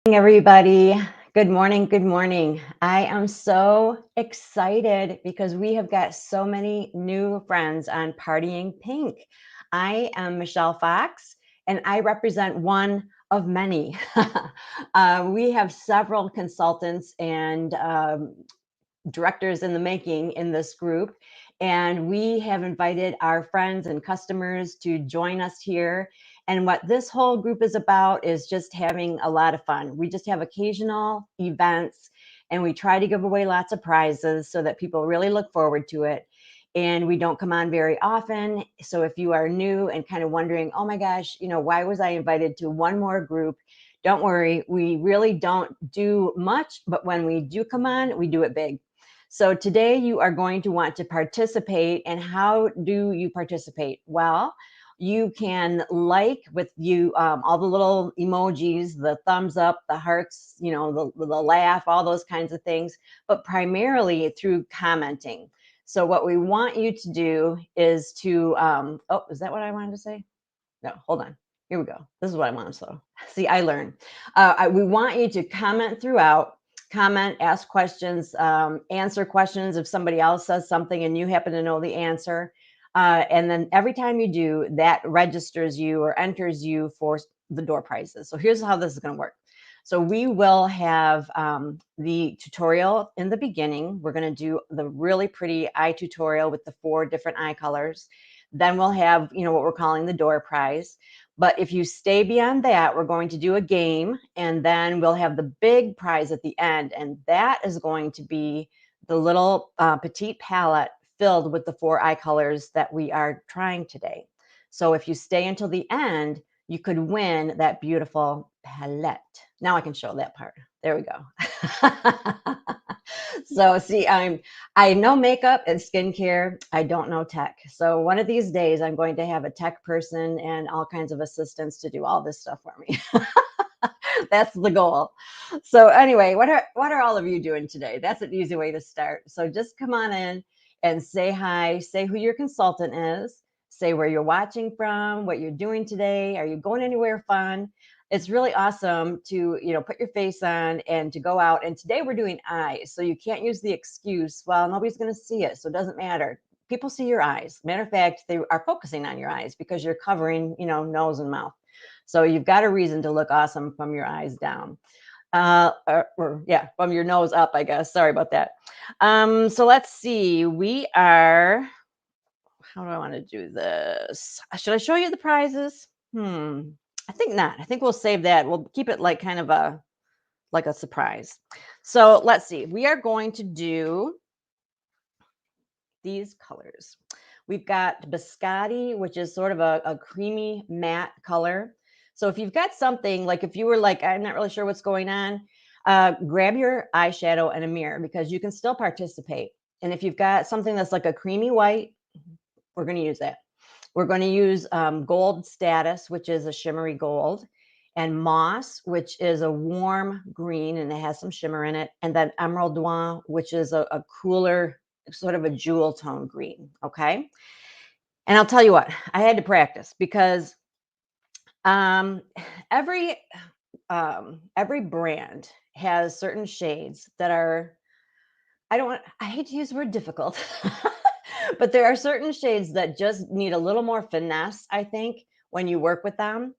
Everybody. Good morning. Good morning. I am so excited because we have got so many new friends on Partying Pink. I am Michelle Fox, and I represent one of many. We have several consultants and directors in the making in this group. And we have invited our friends and customers to join us here. And what this whole group is about is just having a lot of fun. We just have occasional events and we try to give away lots of prizes so that people really look forward to it. And we don't come on very often. So if you are new and kind of wondering, oh my gosh, why was I invited to one more group? Don't worry, we really don't do much, but when we do come on, we do it big. So today you are going to want to participate. And how do you participate? Well, you can like with you all the little emojis, the thumbs up, the hearts, the laugh, all those kinds of things, but primarily through commenting. So what we want you to do is to, oh, is that what I wanted to say? No, hold on. Here we go. This is what I want to say. See, I learn. We want you to comment throughout, comment, ask questions, answer questions if somebody else says something and you happen to know the answer. And then every time you do, that registers you or enters you for the door prizes. So here's how this is going to work. So we will have the tutorial in the beginning. We're going to do the really pretty eye tutorial with the 4 different eye colors. Then we'll have, what we're calling the door prize. But if you stay beyond that, we're going to do a game, and then we'll have the big prize at the end. And that is going to be the little petite palette filled with the 4 eye colors that we are trying today. So if you stay until the end, you could win that beautiful palette. Now I can show that part. There we go. So see, I know makeup and skincare. I don't know tech. So one of these days I'm going to have a tech person and all kinds of assistants to do all this stuff for me. That's the goal. So anyway, what are all of you doing today? That's an easy way to start. So just come on in and say hi, say who your consultant is, say where you're watching from, what you're doing today, are you going anywhere fun? It's really awesome to, put your face on and to go out. And today we're doing eyes. So you can't use the excuse, well, nobody's going to see it, so it doesn't matter. People see your eyes. Matter of fact, they are focusing on your eyes because you're covering, nose and mouth. So you've got a reason to look awesome from your eyes down. From your nose up, I guess. Sorry about that. So let's see. How do I want to do this? Should I show you the prizes? I think not. I think we'll save that. We'll keep it like kind of like a surprise. So let's see. We are going to do these colors. We've got Biscotti, which is sort of a creamy matte color. So if you've got something like, if you were like, I'm not really sure what's going on, grab your eyeshadow and a mirror because you can still participate. And if you've got something that's like a creamy white, we're going to use that. We're going to use Gold Status, which is a shimmery gold, and Moss, which is a warm green and it has some shimmer in it, and then Emerald Noir, which is a cooler, sort of a jewel tone green. Okay. And I'll tell you what, I had to practice because um, every every brand has certain shades that are, I hate to use the word difficult, but there are certain shades that just need a little more finesse, I think, when you work with them.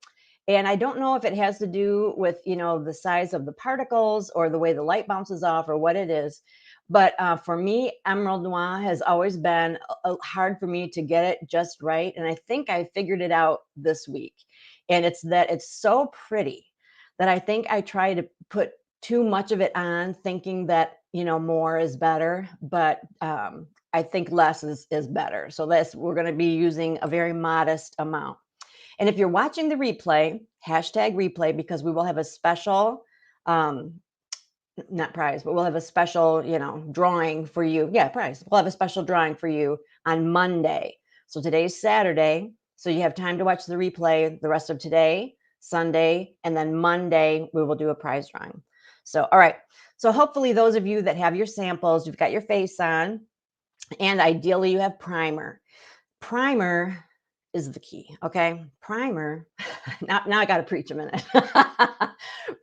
And I don't know if it has to do with, the size of the particles or the way the light bounces off or what it is. But for me, Emerald Noir has always been hard for me to get it just right. And I think I figured it out this week. And it's that it's so pretty that I think I try to put too much of it on, thinking that, more is better. But I think less is better. So we're going to be using a very modest amount. And if you're watching the replay, hashtag replay, because we will have a special, not prize, but we'll have a special, drawing for you. Yeah, prize. We'll have a special drawing for you on Monday. So today's Saturday. So you have time to watch the replay the rest of today, Sunday, and then Monday, we will do a prize drawing. So, all right. So hopefully those of you that have your samples, you've got your face on, and ideally you have primer. Primer is the key. Okay. Primer, now I got to preach a minute.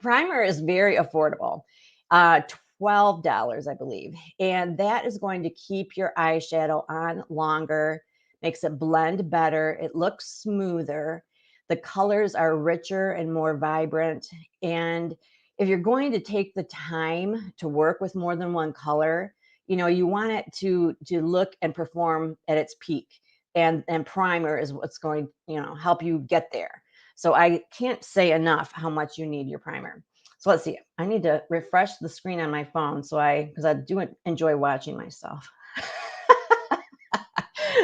Primer is very affordable. Uh, $12, I believe. And that is going to keep your eyeshadow on longer, makes it blend better. It looks smoother. The colors are richer and more vibrant. And if you're going to take the time to work with more than one color, you want it to look and perform at its peak. And primer is what's going, help you get there. So I can't say enough how much you need your primer. So let's see. I need to refresh the screen on my phone because I do enjoy watching myself.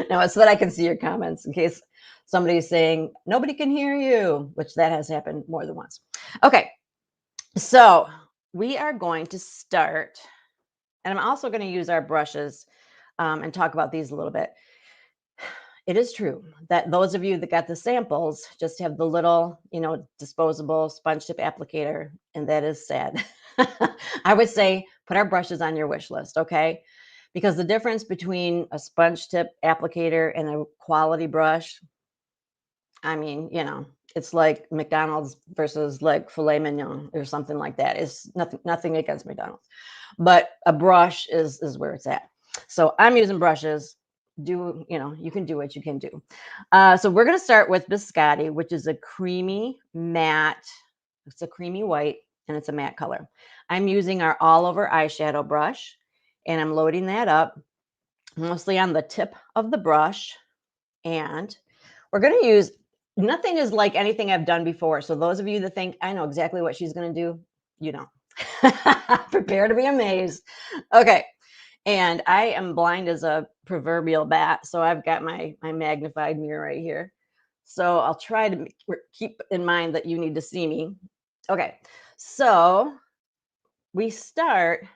Now it's so that I can see your comments in case somebody's saying nobody can hear you, which that has happened more than once. Okay, so we are going to start, and I'm also going to use our brushes and talk about these a little bit. It is true that those of you that got the samples just have the little, disposable sponge tip applicator, and that is sad. I would say put our brushes on your wish list, okay? Because the difference between a sponge tip applicator and a quality brush, I mean, it's like McDonald's versus like filet mignon or something like that. It's nothing against McDonald's, but a brush is where it's at. So I'm using brushes. You can do what you can do. So we're going to start with Biscotti, which is a creamy matte. It's a creamy white and it's a matte color. I'm using our all over eyeshadow brush and I'm loading that up mostly on the tip of the brush. And we're going to use, nothing is like anything I've done before. So those of you that think I know exactly what she's going to do, you don't. Prepare to be amazed. Okay. And I am blind as a proverbial bat. So I've got my magnified mirror right here. So I'll try to keep in mind that you need to see me. Okay. So we start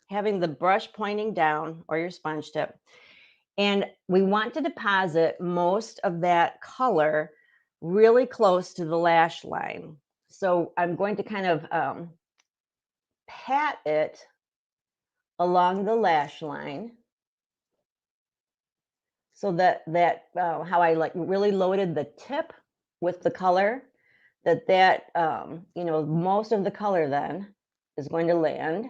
having the brush pointing down or your sponge tip. And we want to deposit most of that color really close to the lash line. So I'm going to kind of pat it along the lash line so that how I like really loaded the tip with the color, most of the color then is going to land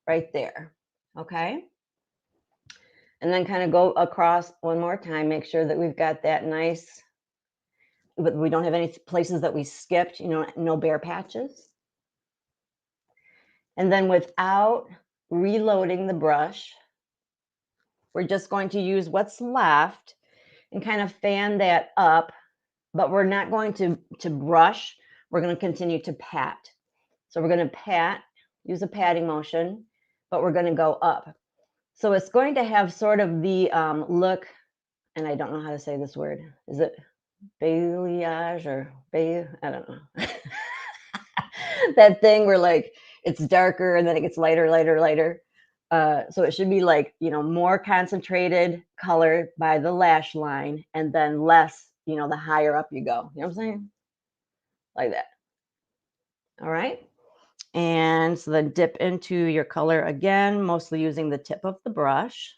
right there. Okay. And then kind of go across one more time, make sure that we've got that nice, but we don't have any places that we skipped, no bare patches. And then without reloading the brush, we're just going to use what's left and kind of fan that up, but we're not going to brush. We're going to continue to pat. So we're going to pat, use a patting motion, but we're going to go up. So it's going to have sort of the look, and I don't know how to say this word. Is it balayage or I don't know. That thing where like it's darker and then it gets lighter, lighter, lighter. So it should be like, more concentrated color by the lash line and then less, the higher up you go. You know what I'm saying? Like that. All right. And so then dip into your color again, mostly using the tip of the brush.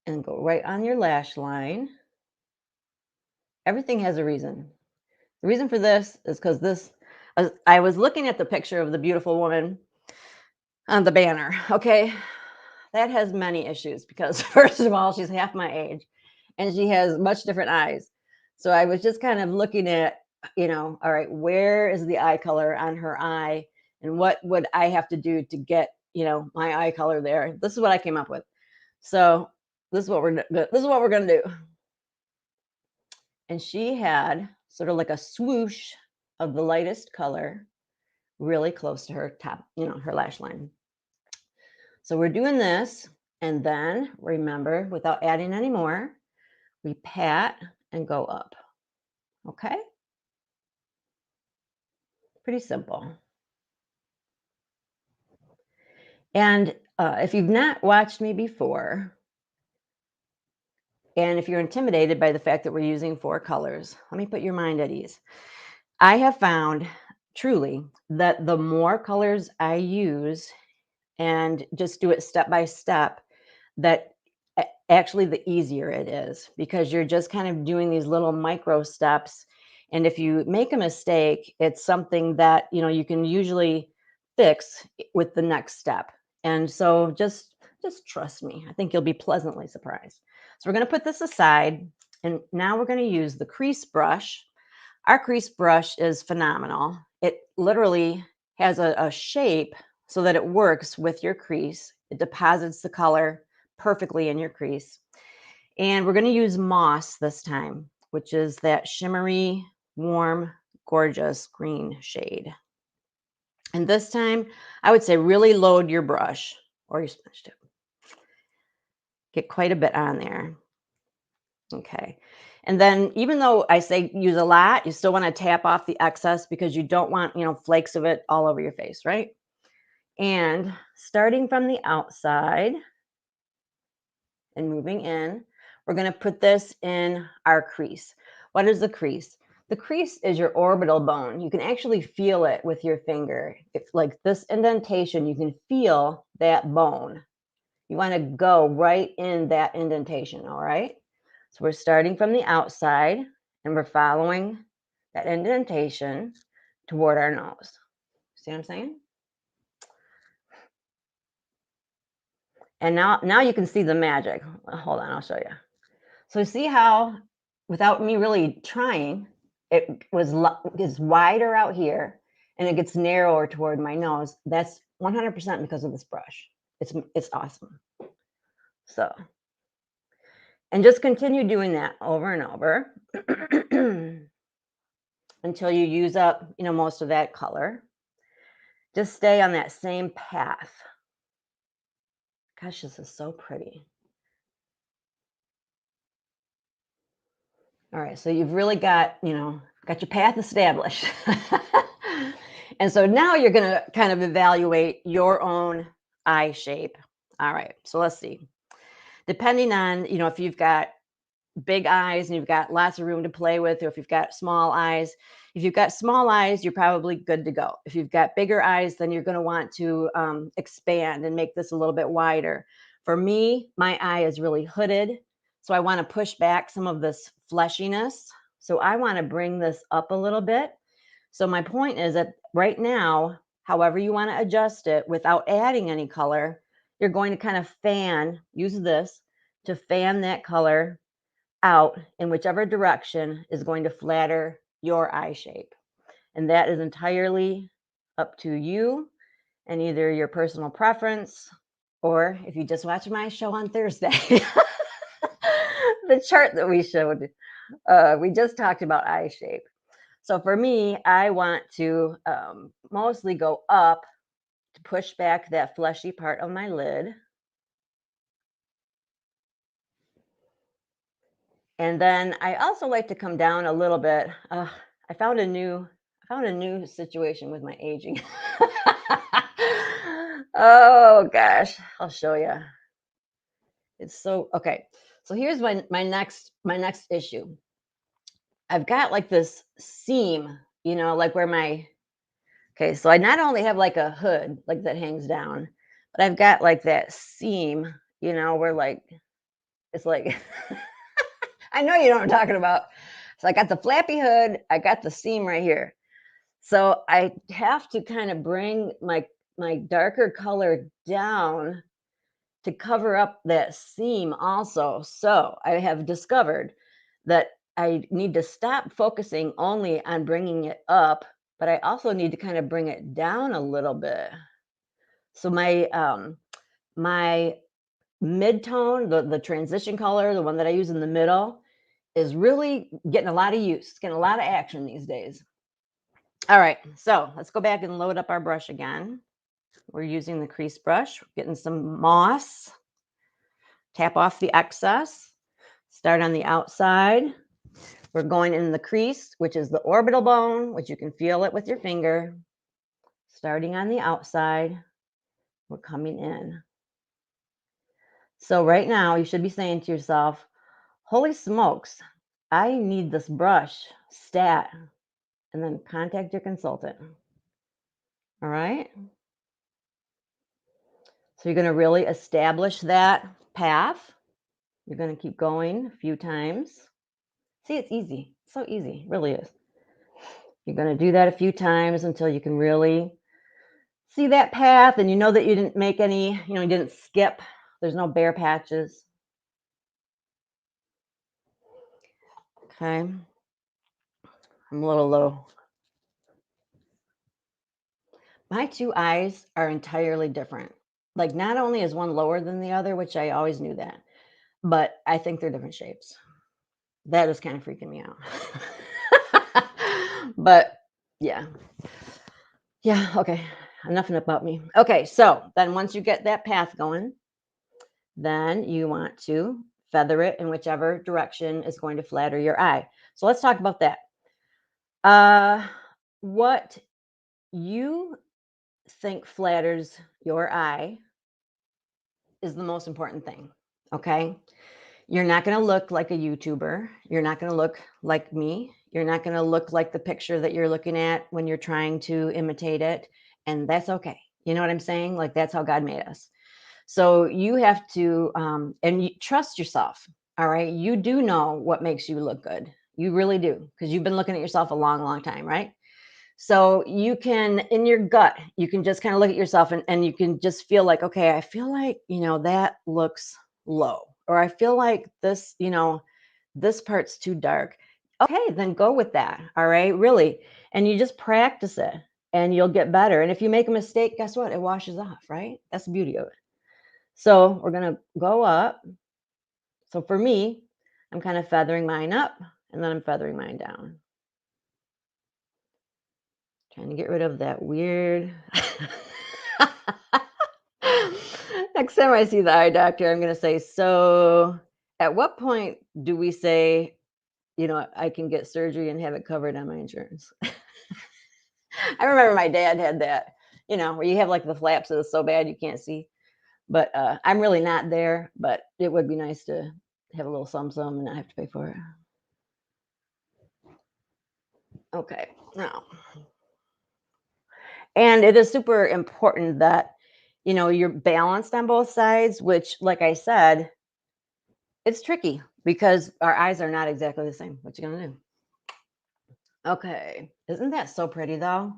And go right on your lash line. Everything has a reason. The reason for this is because I was looking at the picture of the beautiful woman on the banner. Okay. That has many issues because, first of all, she's half my age and she has much different eyes. So I was just kind of looking at, all right, where is the eye color on her eye and what would I have to do to get, my eye color there? This is what I came up with. So this is what we're going to do. And she had sort of like a swoosh of the lightest color really close to her top, her lash line. So we're doing this. And then remember, without adding any more, we pat and go up. Okay. Pretty simple. And if you've not watched me before, and if you're intimidated by the fact that we're using 4 colors, let me put your mind at ease. I have found truly that the more colors I use and just do it step by step, that actually the easier it is because you're just kind of doing these little micro steps. And if you make a mistake, it's something that, you can usually fix with the next step. And so just trust me. I think you'll be pleasantly surprised. So we're going to put this aside, and now we're going to use the crease brush. Our crease brush is phenomenal. It literally has a shape so that it works with your crease. It deposits the color perfectly in your crease. And we're going to use moss this time, which is that shimmery, warm, gorgeous green shade. And this time, I would say really load your brush or your sponge tip. Get quite a bit on there. Okay. And then even though I say use a lot, you still want to tap off the excess because you don't want, flakes of it all over your face, right? And starting from the outside and moving in, we're going to put this in our crease. What is the crease? The crease is your orbital bone. You can actually feel it with your finger. It's like this indentation, you can feel that bone. You want to go right in that indentation, all right? So we're starting from the outside and we're following that indentation toward our nose. See what I'm saying? And now you can see the magic. Hold on, I'll show you. So see how, without me really trying, it gets wider out here and it gets narrower toward my nose. That's 100% because of this brush. It's awesome. So, and just continue doing that over and over until you use up, most of that color. Just stay on that same path. Gosh, this is so pretty. All right, so you've really got your path established. And so now you're going to kind of evaluate your own eye shape. All right, so let's see. Depending on, if you've got big eyes and you've got lots of room to play with, or if you've got small eyes. If you've got small eyes, you're probably good to go. If you've got bigger eyes, then you're going to want to expand and make this a little bit wider. For me, my eye is really hooded, so I want to push back some of this fleshiness. So I want to bring this up a little bit. So my point is that right now, however you want to adjust it without adding any color, you're going to kind of use this to fan that color out in whichever direction is going to flatter your eye shape. And that is entirely up to you and either your personal preference, or if you just watch my show on Thursday, the chart that we showed, we just talked about eye shape. So for me, I want to mostly go up to push back that fleshy part of my lid. And then I also like to come down a little bit. I found a new situation with my aging. Oh gosh, I'll show you. It's so okay. So here's my next issue. I've got like this seam, like where okay, so I not only have like a hood like that hangs down, but I've got like that seam, where like it's like I know you know what I'm talking about. So I got the flappy hood, I got the seam right here. So I have to kind of bring my darker color down to cover up that seam also. So I have discovered that I need to stop focusing only on bringing it up, but I also need to kind of bring it down a little bit. So my mid-tone, the transition color, the one that I use in the middle, is really getting a lot of use. It's getting a lot of action these days. All right, so let's go back and load up our brush again. We're using the crease brush, getting some moss. Tap off the excess. Start on the outside. We're going in the crease, which is the orbital bone, which you can feel it with your finger. Starting on the outside, we're coming in. So right now, you should be saying to yourself, holy smokes, I need this brush, stat, and then contact your consultant. All right? So you're going to really establish that path. You're going to keep going a few times. See, it's easy. It's so easy. It really is. You're going to do that a few times until you can really see that path and you know that you didn't make any, you didn't skip. There's no bare patches. Okay. I'm a little low. My two eyes are entirely different. Like, not only is one lower than the other, which I always knew that, but I think they're different shapes. That is kind of freaking me out. But yeah. Yeah. Okay. Enough about me. Okay. So then once you get that path going, then you want to feather it in whichever direction is going to flatter your eye. So let's talk about that. What you think flatters your eye is the most important thing. Okay. You're not going to look like a YouTuber. You're not going to look like me. You're not going to look like the picture that you're looking at when you're trying to imitate it. And that's okay. You know what I'm saying? Like, that's how God made us. So you have to, and you trust yourself. All right. You do know what makes you look good. You really do. Because you've been looking at yourself a long, long time, right? So you can, in your gut, you can just kind of look at yourself and you can just feel like, okay, I feel like, that looks low. Or I feel like this, this part's too dark. Okay, then go with that. All right, really. And you just practice it and you'll get better. And if you make a mistake, guess what? It washes off, right? That's the beauty of it. So we're going to go up. So for me, I'm kind of feathering mine up and then I'm feathering mine down. Trying to get rid of that weird. Next time I see the eye doctor, I'm going to say, so at what point do we say, I can get surgery and have it covered on my insurance? I remember my dad had that, where you have like the flaps that are so bad you can't see. But I'm really not there, but it would be nice to have a little some and not have to pay for it. Okay, now. And it is super important that, you're balanced on both sides, which, like I said, it's tricky because our eyes are not exactly the same. What you gonna do? Okay, isn't that so pretty though?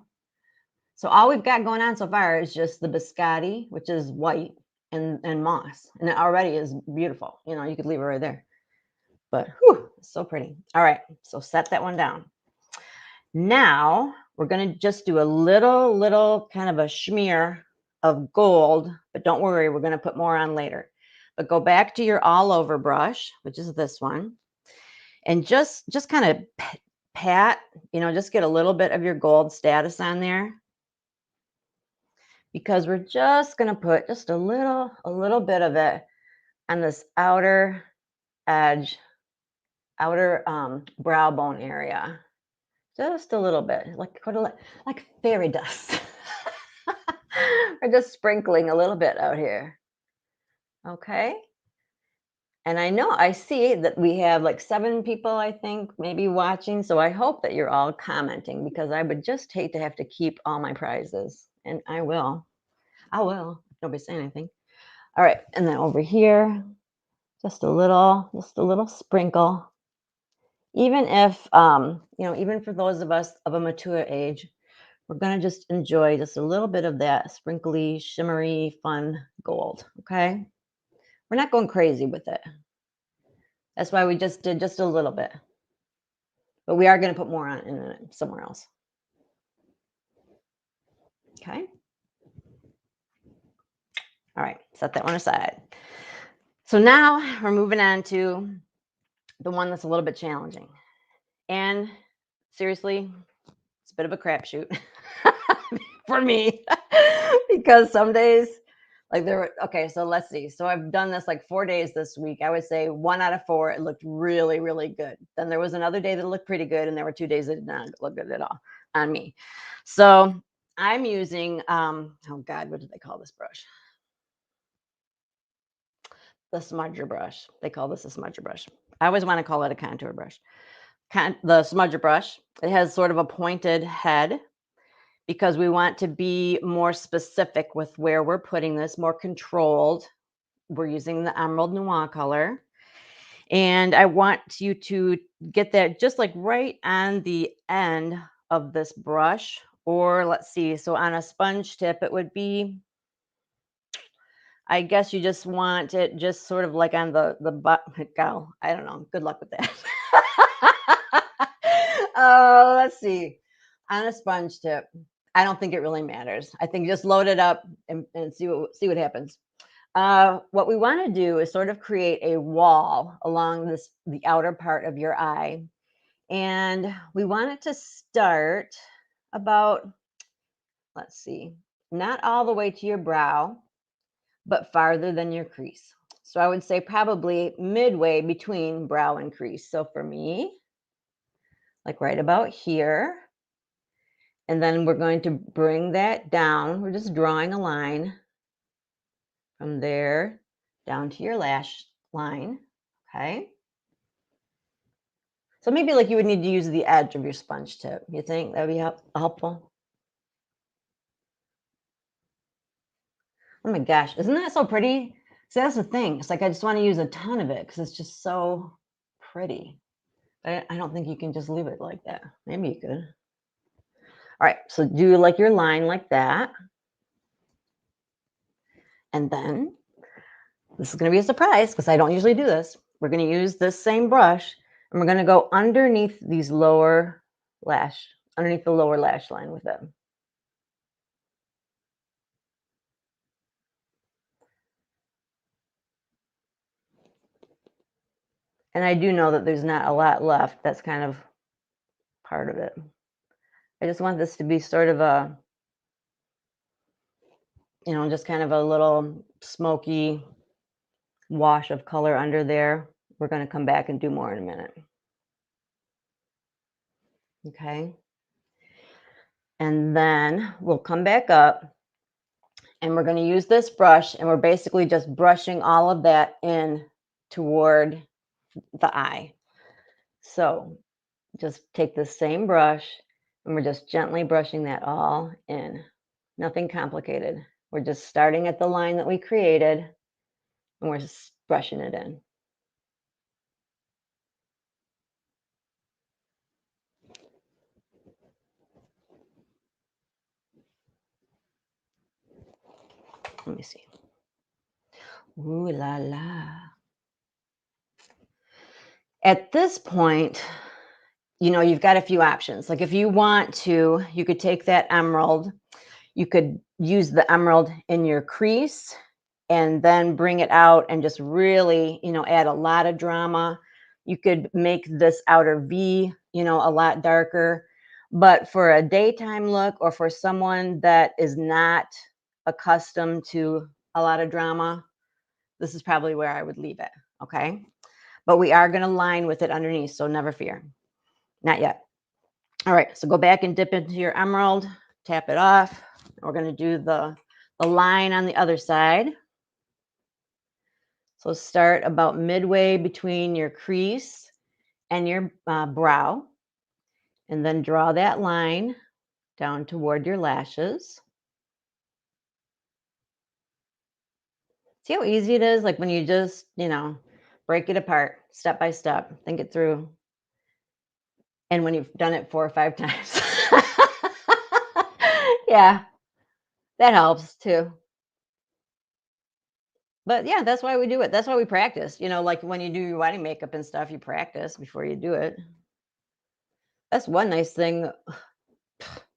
So all we've got going on so far is just the biscotti, which is white, and moss, and it already is beautiful. You could leave it right there, but whew, it's so pretty. All right, so set that one down. Now we're going to just do a little kind of a smear of gold, but don't worry, we're going to put more on later. But go back to your all over brush, which is this one, and just kind of pat, just get a little bit of your gold status on there, because we're just going to put just a little bit of it on this outer edge, outer brow bone area. Just a little bit, like fairy dust. We're just sprinkling a little bit out here. Okay. And I see that we have like 7 people, I think, maybe watching. So I hope that you're all commenting, because I would just hate to have to keep all my prizes. And I will. Nobody say anything. All right. And then over here, just a little sprinkle. Even if, even for those of us of a mature age, we're going to just enjoy just a little bit of that sprinkly, shimmery, fun gold, okay? We're not going crazy with it. That's why we just did just a little bit. But we are going to put more on in it somewhere else. Okay? All right, set that one aside. So now we're moving on to the one that's a little bit challenging. And seriously, it's a bit of a crapshoot for me, because some days, like okay, so let's see. So I've done this like 4 days this week. I would say 1 out of 4, it looked really, really good. Then there was another day that looked pretty good, and there were 2 days that did not look good at all on me. So I'm using, oh God, what did they call this brush? The smudger brush. They call this a smudger brush. I always want to call it a contour brush. The smudger brush, it has sort of a pointed head, because we want to be more specific with where we're putting this, more controlled. We're using the Emerald Noir color. And I want you to get that just like right on the end of this brush. Or let's see, so on a sponge tip, it would be, I guess you just want it just sort of like on the butt. Go. I don't know. Good luck with that. Oh, let's see. On a sponge tip, I don't think it really matters. I think just load it up and see what happens. What we want to do is sort of create a wall along the outer part of your eye, and we want it to start about, let's see, not all the way to your brow, but farther than your crease. So I would say probably midway between brow and crease. So for me, like right about here, and then we're going to bring that down. We're just drawing a line from there down to your lash line. Okay. So maybe like you would need to use the edge of your sponge tip. You think that would be helpful? Oh my gosh, isn't that so pretty? See, that's the thing. It's like I just want to use a ton of it because it's just so pretty. I don't think you can just leave it like that. Maybe you could. All right, so do like your line like that. And then this is going to be a surprise because I don't usually do this. We're going to use this same brush and we're going to go underneath these underneath the lower lash line with it. And I do know that there's not a lot left. That's kind of part of it. I just want this to be sort of a, just kind of a little smoky wash of color under there. We're going to come back and do more in a minute. Okay. And then we'll come back up and we're going to use this brush and we're basically just brushing all of that in toward the eye. So just take the same brush and we're just gently brushing that all in. Nothing complicated. We're just starting at the line that we created and we're just brushing it in. Let me see. Ooh la la. At this point, you've got a few options. Like if you want to, you could take that emerald, you could use the emerald in your crease and then bring it out and just really, add a lot of drama. You could make this outer V, a lot darker. But for a daytime look or for someone that is not accustomed to a lot of drama, this is probably where I would leave it. Okay. But we are going to line with it underneath. So never fear. Not yet. All right. So go back and dip into your emerald, tap it off. We're going to do the line on the other side. So start about midway between your crease and your brow, and then draw that line down toward your lashes. See how easy it is? Like when you just, break it apart step by step, think it through. And when you've done it 4 or 5 times. Yeah, that helps too. But yeah, that's why we do it. That's why we practice. Like when you do your wedding makeup and stuff, you practice before you do it. That's one nice thing.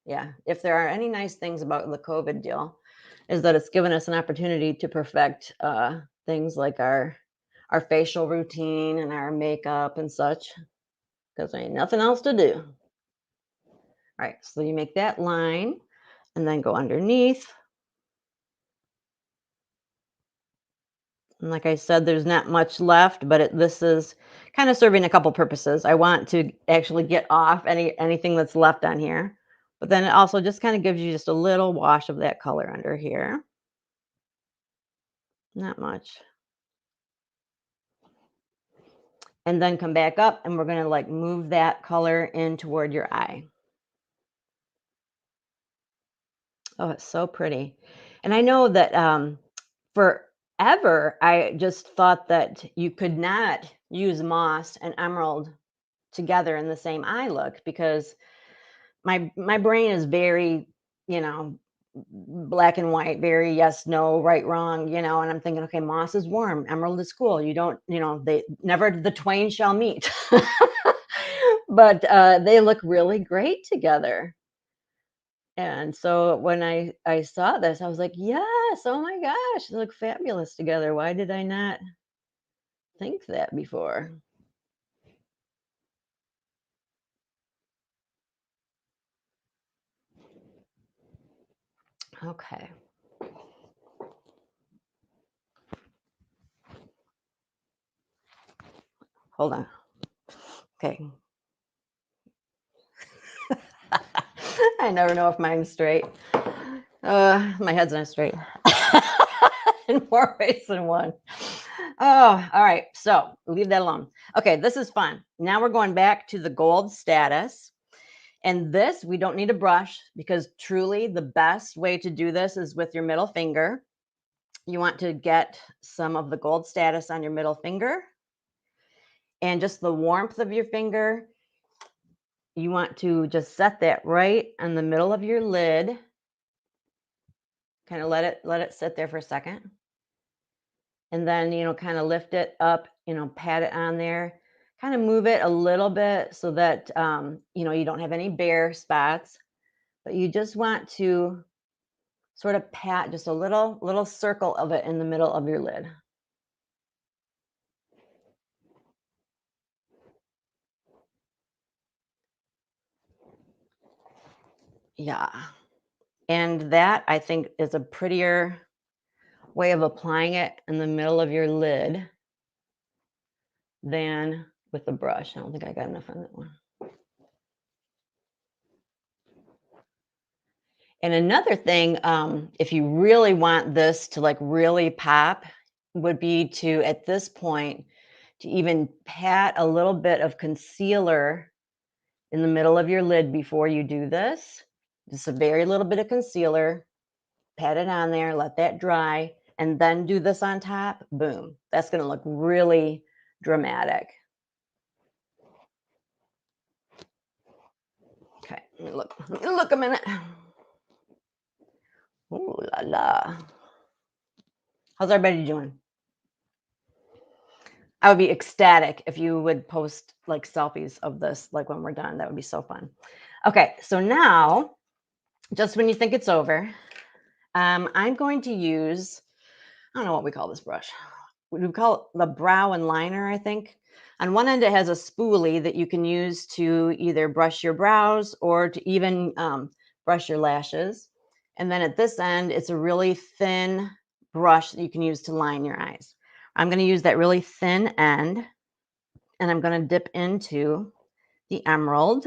Yeah, if there are any nice things about the COVID deal, is that it's given us an opportunity to perfect things like our facial routine and our makeup and such, because there ain't nothing else to do. All right, so you make that line and then go underneath. And like I said, there's not much left, but this is kind of serving a couple purposes. I want to actually get off anything that's left on here, but then it also just kind of gives you just a little wash of that color under here. Not much. And then come back up and we're going to like move that color in toward your eye. Oh, it's so pretty. And I know that forever, I just thought that you could not use moss and emerald together in the same eye look because my brain is very, you know, black and white, very yes, no, right, wrong, and I'm thinking, okay, moss is warm, emerald is cool. You don't, they never the twain shall meet. But they look really great together. And so when I saw this, I was like, yes, oh my gosh, they look fabulous together. Why did I not think that before? Okay, hold on. Okay. I never know if mine's straight. My head's not straight in more ways than one. Oh, all right. So leave that alone. Okay, this is fun. Now we're going back to the gold status. And this, we don't need a brush because truly the best way to do this is with your middle finger. You want to get some of the gold status on your middle finger and just the warmth of your finger. You want to just set that right in the middle of your lid. Kind of let it sit there for a second. And then, kind of lift it up, pat it on there, kind of move it a little bit so that, you don't have any bare spots, but you just want to sort of pat just a little circle of it in the middle of your lid. Yeah. And that I think is a prettier way of applying it in the middle of your lid than with the brush. I don't think I got enough on that one. And another thing, if you really want this to like really pop, would be to at this point to even pat a little bit of concealer in the middle of your lid before you do this. Just a very little bit of concealer, pat it on there, let that dry, and then do this on top. Boom. That's going to look really dramatic. Okay, let me look a minute. Ooh la la. How's everybody doing? I would be ecstatic if you would post like selfies of this, like when we're done. That would be so fun. Okay, so now, just when you think it's over, I'm going to use, I don't know what we call this brush. We call it the brow and liner, I think. On one end, it has a spoolie that you can use to either brush your brows or to even brush your lashes. And then at this end, it's a really thin brush that you can use to line your eyes. I'm going to use that really thin end, and I'm going to dip into the emerald.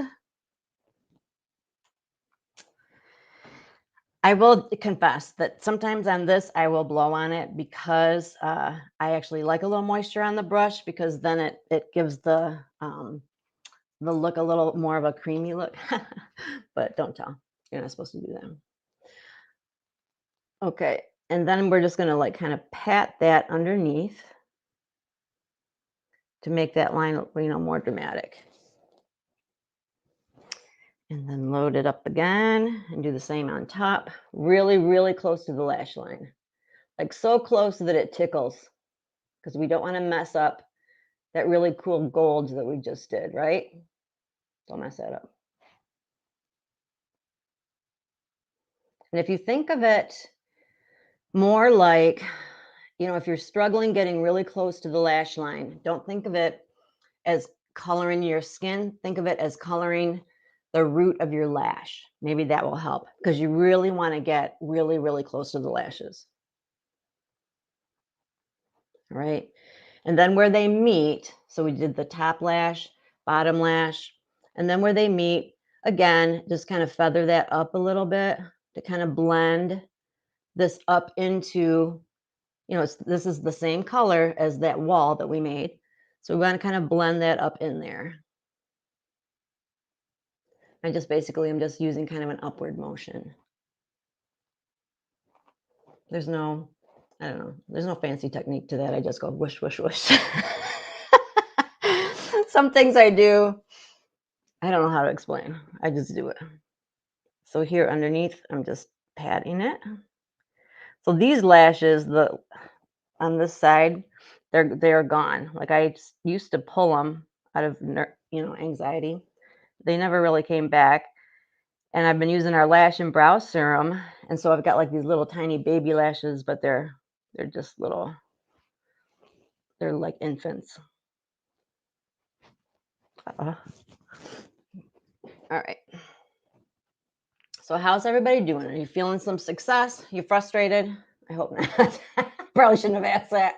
I will confess that sometimes on this, I will blow on it because I actually like a little moisture on the brush because then it gives the look a little more of a creamy look. But don't tell. You're not supposed to do that. Okay. And then we're just going to like kind of pat that underneath to make that line, more dramatic. And then load it up again and do the same on top. Really, really close to the lash line. Like so close that it tickles because we don't want to mess up that really cool gold that we just did, right? Don't mess that up. And if you think of it more like, if you're struggling getting really close to the lash line, don't think of it as coloring your skin. Think of it as coloring the root of your lash. Maybe that will help because you really want to get really, really close to the lashes. All right. And then where they meet, so we did the top lash, bottom lash, and then where they meet, again, just kind of feather that up a little bit to kind of blend this up into, this is the same color as that wall that we made. So we want to kind of blend that up in there. And just basically, I'm just using kind of an upward motion. There's no, I don't know, there's no fancy technique to that. I just go whoosh, whoosh, whoosh. Some things I do, I don't know how to explain. I just do it. So here underneath, I'm just patting it. So these lashes, the on this side, they're gone. Like used to pull them out of anxiety. They never really came back. And I've been using our lash and brow serum, and so I've got like these little tiny baby lashes, but they're just little. They're like infants. All right. So how's everybody doing? Are you feeling some success? You frustrated? I hope not. Probably shouldn't have asked that.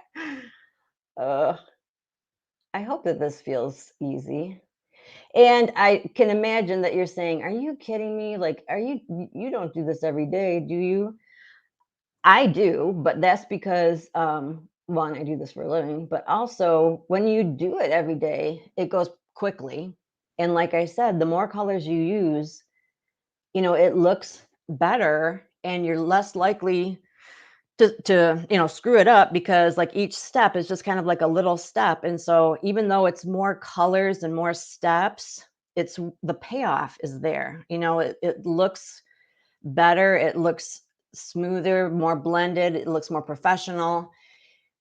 Uh, I hope that this feels easy. And I can imagine that you're saying, "Are you kidding me? Like, you don't do this every day, do you?" I do, but that's because one, I do this for a living, but also when you do it every day, it goes quickly. And like I said, the more colors you use, it looks better and you're less likely to screw it up because like each step is just kind of like a little step. And so even though it's more colors and more steps, it's the payoff is there. It looks better, it looks smoother, more blended, it looks more professional.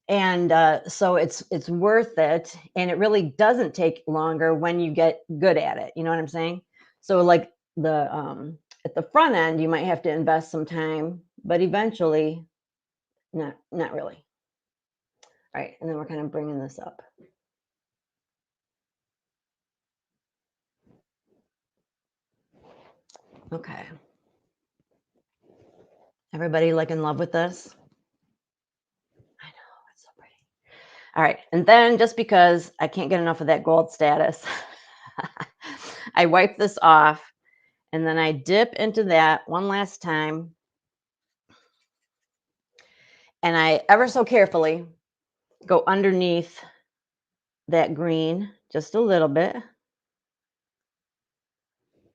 And so it's worth it, and it really doesn't take longer when you get good at it. You know what I'm saying? So like the at the front end, you might have to invest some time, but eventually, not really. All right, and then we're kind of bringing this up. Okay, everybody like in love with this? I know, it's so pretty. All right, and then just because I can't get enough of that gold status, I wipe this off, and then I dip into that one last time, and I ever so carefully go underneath that green just a little bit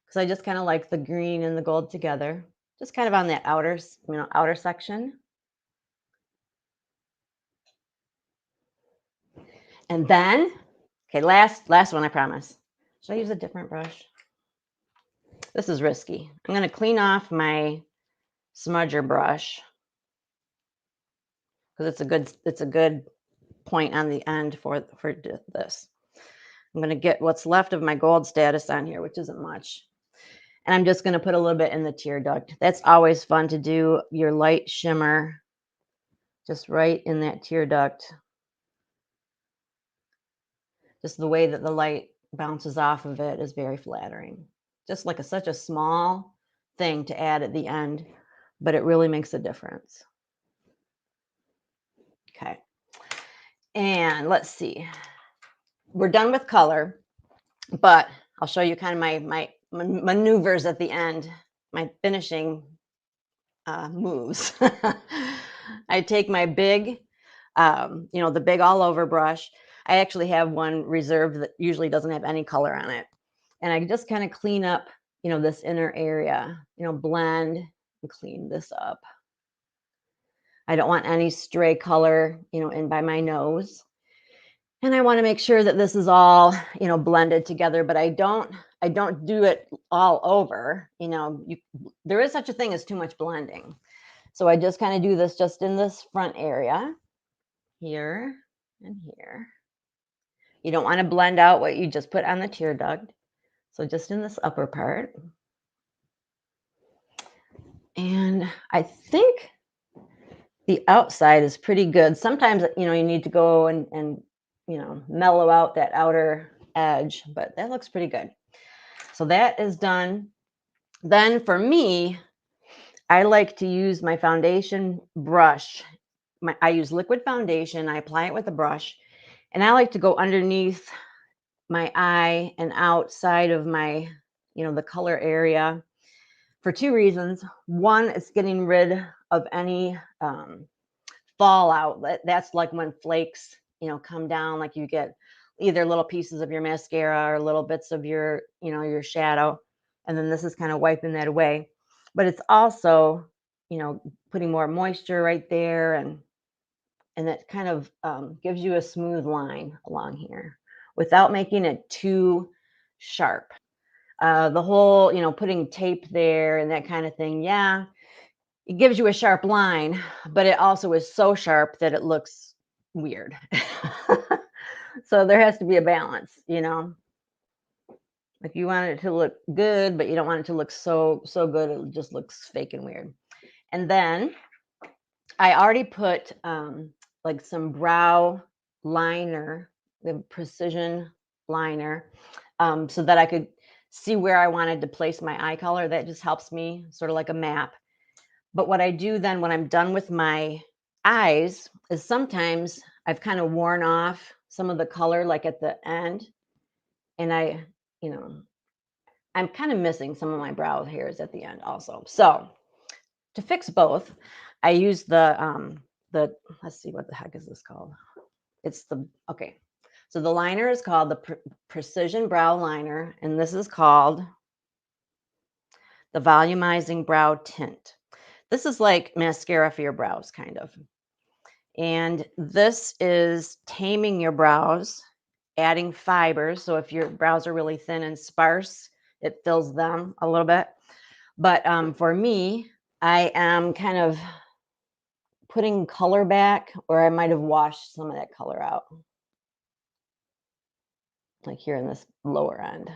because I just kind of like the green and the gold together, just kind of on that outer section. And then, okay, last one, I promise. Should I use a different brush? This is risky. I'm going to clean off my smudger brush because it's a good point on the end for this. I'm going to get what's left of my gold status on here, which isn't much. And I'm just going to put a little bit in the tear duct. That's always fun to do your light shimmer just right in that tear duct. Just the way that the light bounces off of it is very flattering. Just like such a small thing to add at the end, but it really makes a difference. Okay. And let's see. We're done with color, but I'll show you kind of my maneuvers at the end, my finishing moves. I take my big, the big all over brush. I actually have one reserved that usually doesn't have any color on it. And I just kind of clean up, this inner area, blend and clean this up. I don't want any stray color, in by my nose. And I want to make sure that this is all, blended together, but I don't do it all over. There is such a thing as too much blending. So I just kind of do this just in this front area, here and here. You don't want to blend out what you just put on the tear duct. So just in this upper part. And I think the outside is pretty good. Sometimes, you need to go and mellow out that outer edge, but that looks pretty good. So that is done. Then for me, I like to use my foundation brush. I use liquid foundation. I apply it with a brush, and I like to go underneath my eye and outside of my, the color area for two reasons. One, it's getting rid of any fallout. That's like when flakes, come down, like you get either little pieces of your mascara or little bits of your, your shadow. And then this is kind of wiping that away. But it's also, putting more moisture right there. And it kind of gives you a smooth line along here, without making it too sharp. The whole, putting tape there and that kind of thing. Yeah, it gives you a sharp line, but it also is so sharp that it looks weird. So there has to be a balance, Like you want it to look good, but you don't want it to look so good it just looks fake and weird. And then I already put like some brow liner, the precision liner, so that I could see where I wanted to place my eye color. That just helps me, sort of like a map. But what I do then when I'm done with my eyes is sometimes I've kind of worn off some of the color, like at the end, and you know, I'm kind of missing some of my brow hairs at the end also. So to fix both, I use the let's see, what the heck is this called? It's the okay. So the liner is called the Precision Brow Liner, and this is called the Volumizing Brow Tint. This is like mascara for your brows, kind of. And this is taming your brows, adding fibers. So if your brows are really thin and sparse, it fills them a little bit. But for me, I am kind of putting color back, or I might have washed some of that color out, like here in this lower end.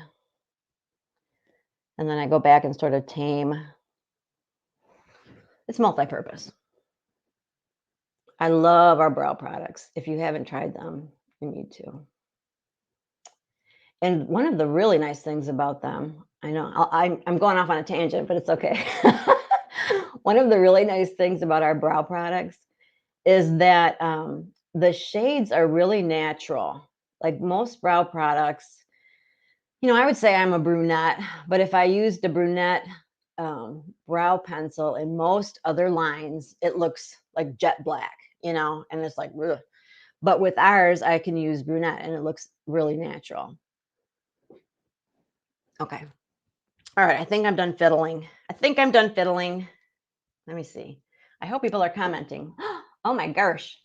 And then I go back and sort of tame. It's multi-purpose. I love our brow products. If you haven't tried them, you need to. And one of the really nice things about them, I know I'm going off on a tangent, but it's okay. One of the really nice things about our brow products is that the shades are really natural. Like most brow products, I would say I'm a brunette, but if I used a brunette brow pencil in most other lines, it looks like jet black, and it's like, ugh. But with ours, I can use brunette and it looks really natural. Okay. All right. I think I'm done fiddling. Let me see. I hope people are commenting. Oh my gosh.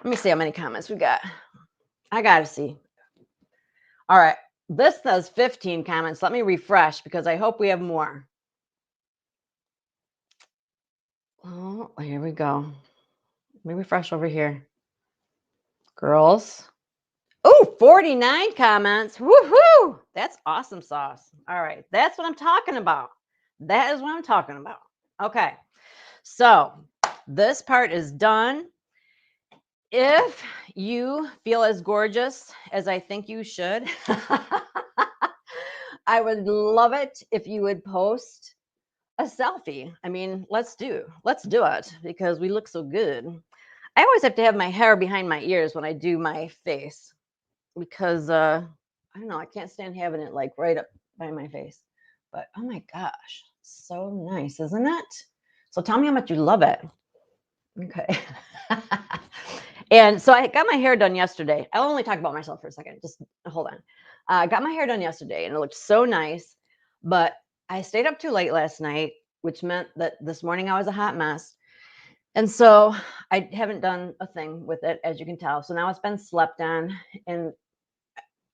Let me see how many comments we got. I got to see. All right. This says 15 comments. Let me refresh because I hope we have more. Oh, here we go. Let me refresh over here. Girls. Oh, 49 comments. Woohoo! That's awesome sauce. All right. That's what I'm talking about. That is what I'm talking about. Okay. So this part is done. If you feel as gorgeous as I think you should, I would love it if you would post a selfie. I mean, let's do it because we look so good. I always have to have my hair behind my ears when I do my face because I don't know, I can't stand having it like right up by my face. But oh my gosh, so nice, isn't it? So tell me how much you love it. Okay. And so I got my hair done yesterday. I'll only talk about myself for a second. Just hold on. I got my hair done yesterday and it looked so nice, but I stayed up too late last night, which meant that this morning I was a hot mess. And so I haven't done a thing with it, as you can tell. So now it's been slept on and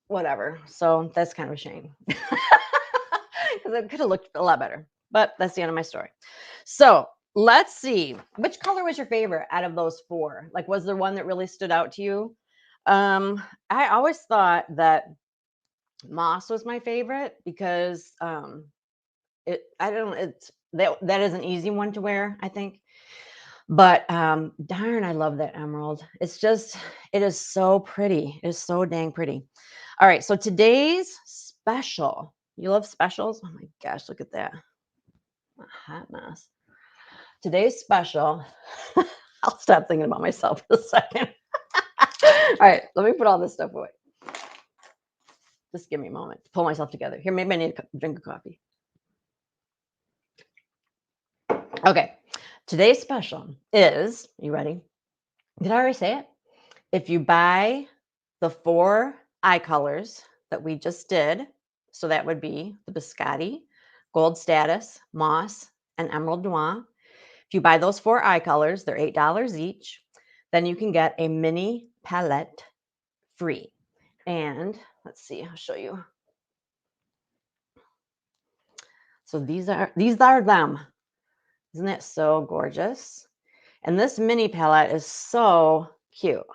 whatever. So that's kind of a shame because it could have looked a lot better, but that's the end of my story. So let's see. Which color was your favorite out of those four? Like, was there one that really stood out to you? I always thought that moss was my favorite because that is an easy one to wear, I think. But darn, I love that emerald. It is so pretty. It is so dang pretty. All right, so today's special. You love specials? Oh my gosh, look at that. A hot mess. Today's special. I'll stop thinking about myself for a second. All right, let me put all this stuff away. Just give me a moment to pull myself together. Here, maybe I need a drink of coffee. Okay, today's special is, you ready? Did I already say it? If you buy the 4 eye colors that we just did, so that would be the Biscotti, Gold Status, Moss, and Emerald Noir. If you buy those 4 eye colors, they're $8 each. Then you can get a mini palette free. And let's see, I'll show you. So these are them. Isn't it so gorgeous? And this mini palette is so cute.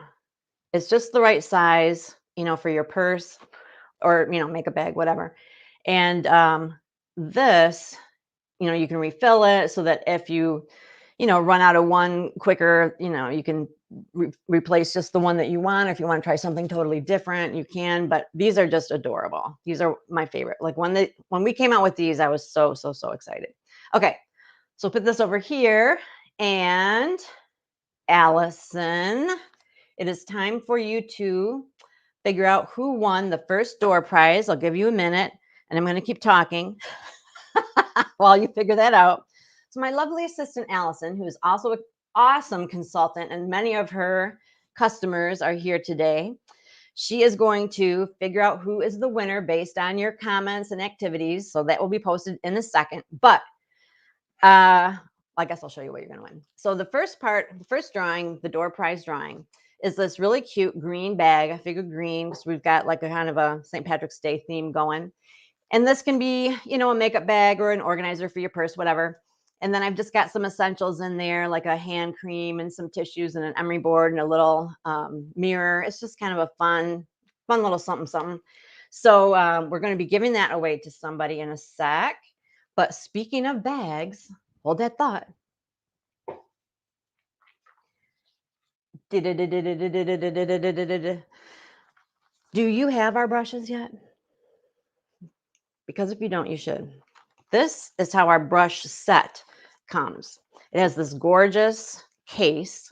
It's just the right size, for your purse or, make a bag, whatever. And this, you can refill it so that if you, run out of one quicker, you can replace just the one that you want. If you want to try something totally different, you can. But these are just adorable. These are my favorite. Like when we came out with these, I was so excited. Okay, so put this over here. And Allison, it is time for you to figure out who won the first door prize. I'll give you a minute, and I'm going to keep talking while you figure that out. So my lovely assistant, Allison, who is also an awesome consultant, and many of her customers are here today. She is going to figure out who is the winner based on your comments and activities. So that will be posted in a second. But I guess I'll show you what you're going to win. So the first drawing, the door prize drawing, is this really cute green bag. I figured green because we've got like a kind of a St. Patrick's Day theme going. And this can be, a makeup bag or an organizer for your purse, whatever. And then I've just got some essentials in there, like a hand cream and some tissues and an emery board and a little mirror. It's just kind of a fun little something. So we're going to be giving that away to somebody in a sec. But speaking of bags, hold that thought. Do you have our brushes yet? Because if you don't, you should. This is how our brush set comes. It has this gorgeous case,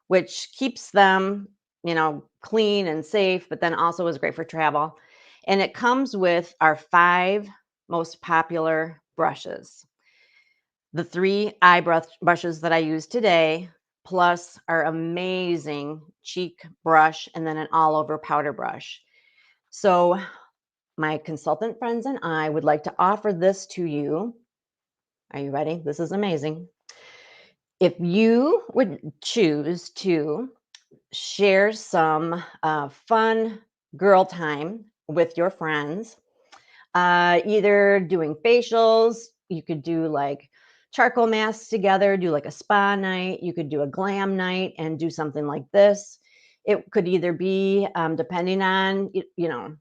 which keeps them, clean and safe, but then also is great for travel. And it comes with our 5 most popular brushes. The 3 eye brushes that I use today, plus our amazing cheek brush, and then an all-over powder brush. So my consultant friends and I would like to offer this to you. Are you ready? This is amazing. If you would choose to share some fun girl time with your friends, either doing facials, you could do like charcoal masks together, do like a spa night, you could do a glam night and do something like this. It could either be, depending on,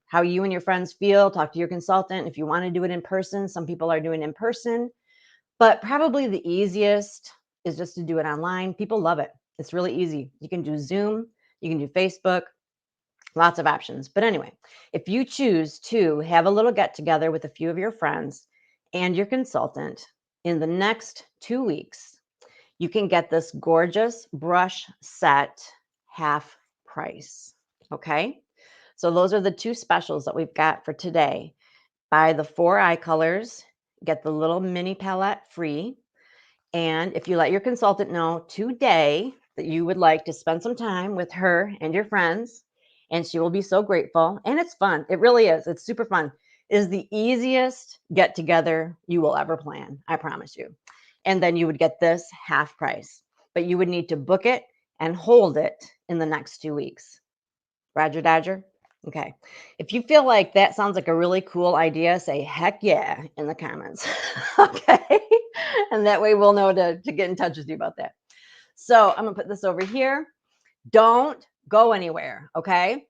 how you and your friends feel, talk to your consultant. If you want to do it in person, some people are doing in person, but probably the easiest is just to do it online. People love it. It's really easy. You can do Zoom, you can do Facebook, lots of options. But anyway, if you choose to have a little get together with a few of your friends and your consultant in the next 2 weeks, you can get this gorgeous brush set half price. Okay. So those are the 2 specials that we've got for today. Buy the 4 eye colors, get the little mini palette free. And if you let your consultant know today that you would like to spend some time with her and your friends, and she will be so grateful. And it's fun. It really is. It's super fun. It is the easiest get together you will ever plan. I promise you. And then you would get this half price, but you would need to book it and hold it in the next 2 weeks. Roger Dodger. Okay. If you feel like that sounds like a really cool idea, say heck yeah in the comments. Okay. And that way we'll know to get in touch with you about that. So I'm going to put this over here. Don't go anywhere. Okay.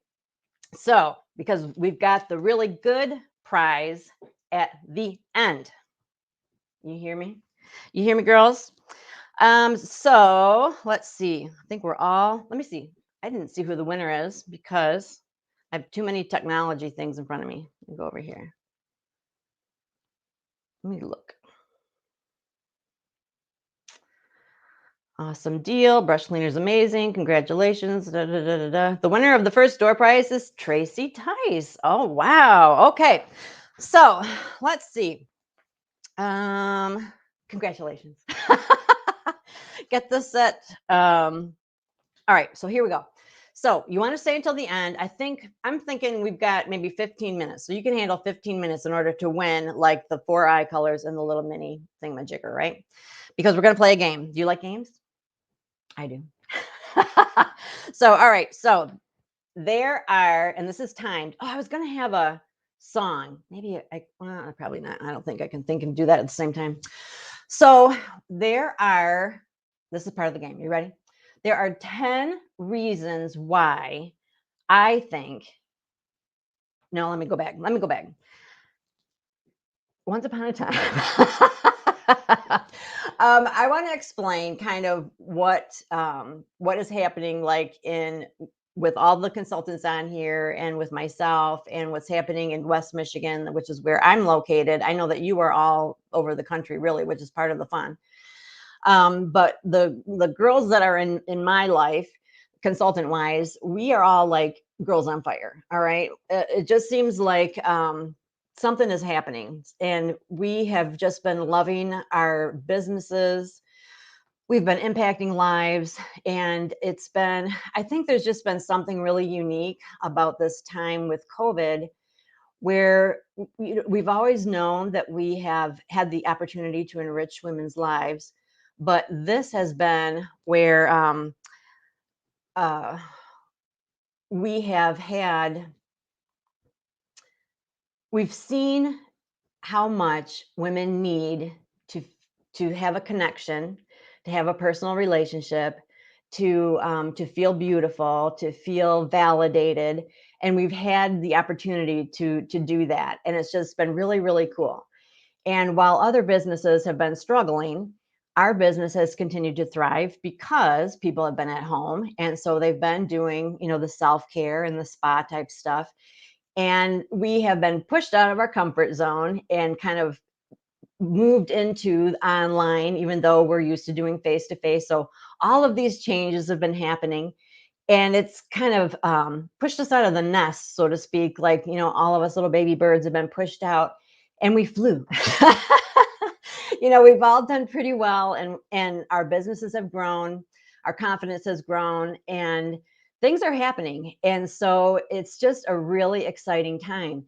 So, because we've got the really good prize at the end. You hear me? You hear me, girls? So let's see. I think let me see. I didn't see who the winner is because I have too many technology things in front of me. Let me go over here. Let me look. Awesome deal. Brush cleaner's amazing. Congratulations. Da, da, da, da, da. The winner of the first door prize is Tracy Tice. Oh, wow. Okay. So let's see. Congratulations. Get this set. All right. So here we go. So you want to stay until the end. I'm thinking we've got maybe 15 minutes. So you can handle 15 minutes in order to win like the 4 eye colors and the little mini thingamajigger, right? Because we're going to play a game. Do you like games? I do. So, all right. So there are, and this is timed. Oh, I was going to have a song. Maybe well, probably not. I don't think I can think and do that at the same time. So there are, this is part of the game. You ready? There are 10 reasons why I think, no, let me go back. Let me go back. Once upon a time, I want to explain kind of what is happening, like in with all the consultants on here, and with myself, and what's happening in West Michigan, which is where I'm located. I know that you are all over the country, really, which is part of the fun. But the girls that are in my life, consultant wise, we are all like girls on fire. All right, it just seems like something is happening, and we have just been loving our businesses. We've been impacting lives, and it's been, I think there's just been something really unique about this time with COVID, where we've always known that we have had the opportunity to enrich women's lives, but this has been where uh, we have had, we've seen how much women need to to have a connection, to have a personal relationship, to feel beautiful, to feel validated, and we've had the opportunity to do that, and it's just been really really cool. And while other businesses have been struggling, our business has continued to thrive because people have been at home, and so they've been doing, the self-care and the spa type stuff, and we have been pushed out of our comfort zone and kind of moved into online, even though we're used to doing face to face. So all of these changes have been happening, and it's kind of pushed us out of the nest, so to speak. Like, all of us little baby birds have been pushed out, and we flew. We've all done pretty well, and our businesses have grown, our confidence has grown, and things are happening. And so it's just a really exciting time.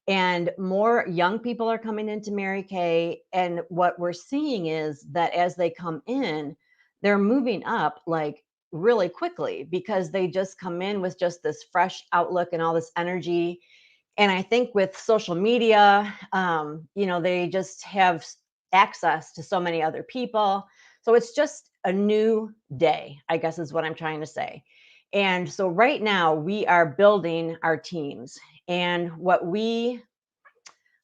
And more young people are coming into Mary Kay. And what we're seeing is that as they come in, they're moving up like really quickly, because they just come in with just this fresh outlook and all this energy. And I think with social media, they just have access to so many other people. So it's just a new day, I guess is what I'm trying to say. And so right now we are building our teams. And what we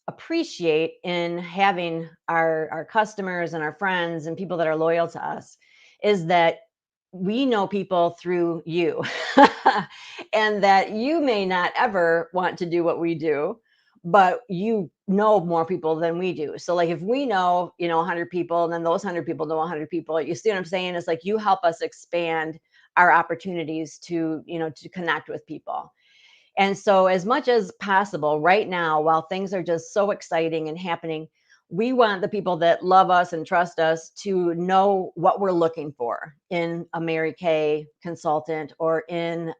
appreciate in having our customers and our friends and people that are loyal to us is that we know people through you, and that you may not ever want to do what we do, but you know more people than we do. So like if we know, 100 people, and then those 100 people know 100 people, you see what I'm saying? It's like you help us expand our opportunities to connect with people. And so, as much as possible, right now, while things are just so exciting and happening, we want the people that love us and trust us to know what we're looking for in a Mary Kay consultant, or in,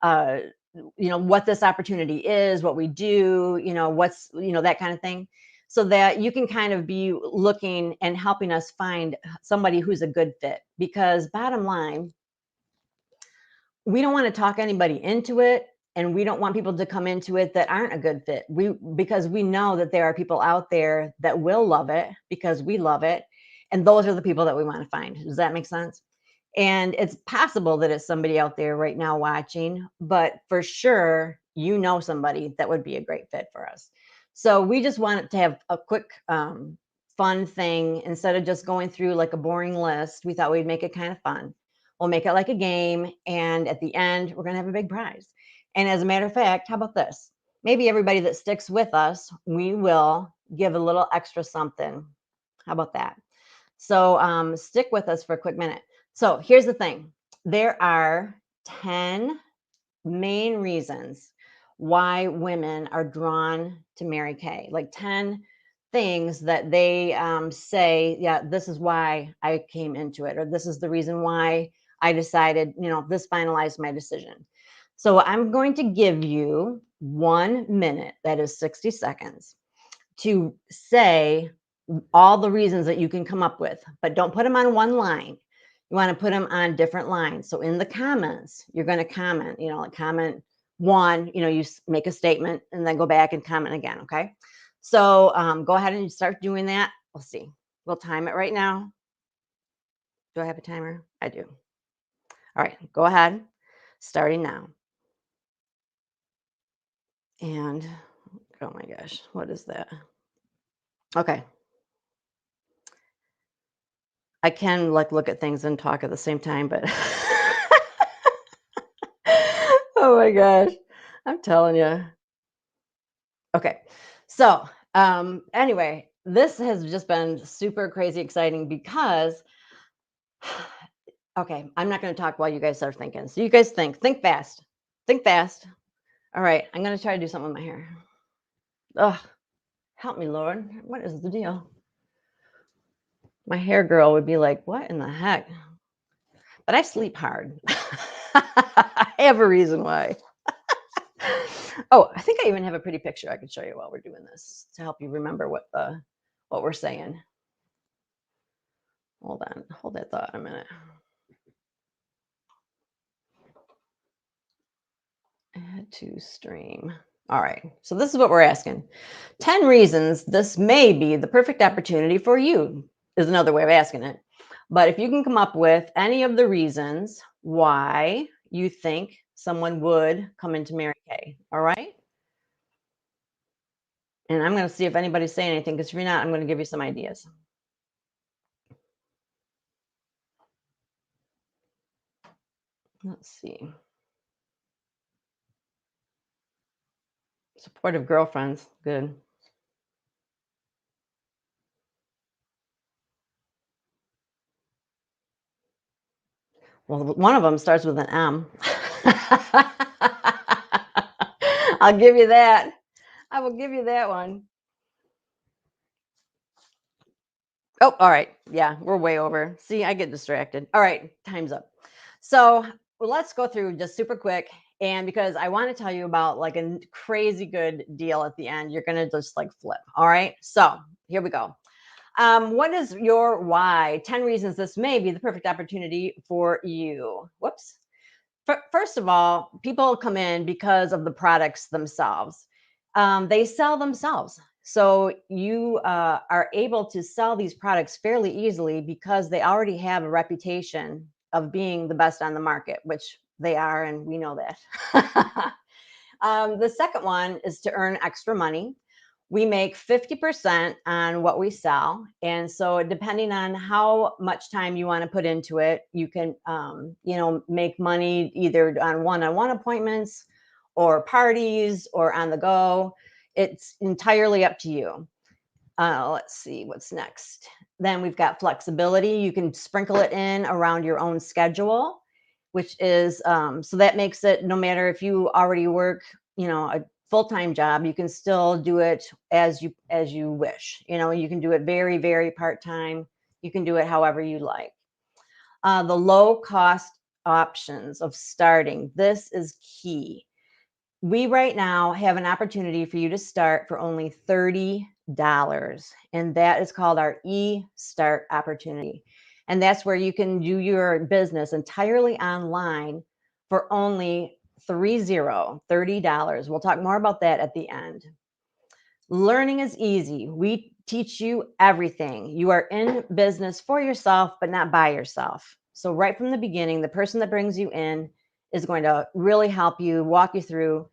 uh, what this opportunity is, what we do, what's, that kind of thing. So that you can kind of be looking and helping us find somebody who's a good fit. Because, bottom line, we don't want to talk anybody into it, and we don't want people to come into it that aren't a good fit. Because we know that there are people out there that will love it because we love it, and those are the people that we want to find. Does that make sense? And it's possible that it's somebody out there right now watching, but for sure somebody that would be a great fit for us. So we just wanted to have a quick fun thing. Instead of just going through like a boring list, we thought we'd make it kind of fun. We'll make it like a game. And at the end, we're going to have a big prize. And as a matter of fact, how about this? Maybe everybody that sticks with us, we will give a little extra something. How about that? So stick with us for a quick minute. So here's the thing. There are 10 main reasons why women are drawn to Mary Kay. Like 10 things that they say, yeah, this is why I came into it, or this is the reason why I decided, this finalized my decision. So I'm going to give you 1 minute, that is 60 seconds, to say all the reasons that you can come up with, but don't put them on one line. You want to put them on different lines. So in the comments, you're going to comment, like comment one, you make a statement and then go back and comment again. Okay. So go ahead and start doing that. We'll see. We'll time it right now. Do I have a timer? I do. All right. Go ahead. Starting now. And oh my gosh, what is that? Okay. I can look at things and talk at the same time, but oh my gosh, I'm telling you. Okay. So, anyway, this has just been super crazy exciting because okay, I'm not going to talk while you guys are thinking. So you guys think fast. Think fast. All right, I'm going to try to do something with my hair. Oh, help me, Lord. What is the deal? My hair girl would be like, "What in the heck?" But I sleep hard. I have a reason why. Oh, I think I even have a pretty picture I could show you while we're doing this to help you remember what we're saying. Hold on. Hold that thought a minute. Add to stream. All right. So this is what we're asking. 10 reasons this may be the perfect opportunity for you is another way of asking it. But if you can come up with any of the reasons why you think someone would come into Mary Kay, all right? And I'm going to see if anybody's saying anything because if you're not, I'm going to give you some ideas. Let's see. Supportive girlfriends. Good. Well, one of them starts with an M. I'll give you that. I will give you that one. Oh, all right. Yeah, we're way over. See, I get distracted. All right, time's up. So let's go through just super quick. And because I want to tell you about like a crazy good deal at the end, you're going to just like flip. All right. So here we go. What is your why? 10 reasons this may be the perfect opportunity for you. Whoops. First of all, people come in because of the products themselves. They sell themselves. So you are able to sell these products fairly easily because they already have a reputation of being the best on the market, which they are, and we know that. The second one is to earn extra money. We make 50% on what we sell. And so depending on how much time you want to put into it, you can, make money either on one-on-one appointments or parties or on the go. It's entirely up to you. Let's see what's next. Then we've got flexibility. You can sprinkle it in around your own schedule, which is so that makes it no matter if you already work, a full-time job, you can still do it as you wish. You can do it very, very part-time. You can do it however you like. The low cost options of starting. This is key. We right now have an opportunity for you to start for only $30, and that is called our e-start opportunity. And that's where you can do your business entirely online for only $30. We'll talk more about that at the end. Learning is easy. We teach you everything. You are in business for yourself, but not by yourself. So right from the beginning, the person that brings you in is going to really help you, walk you through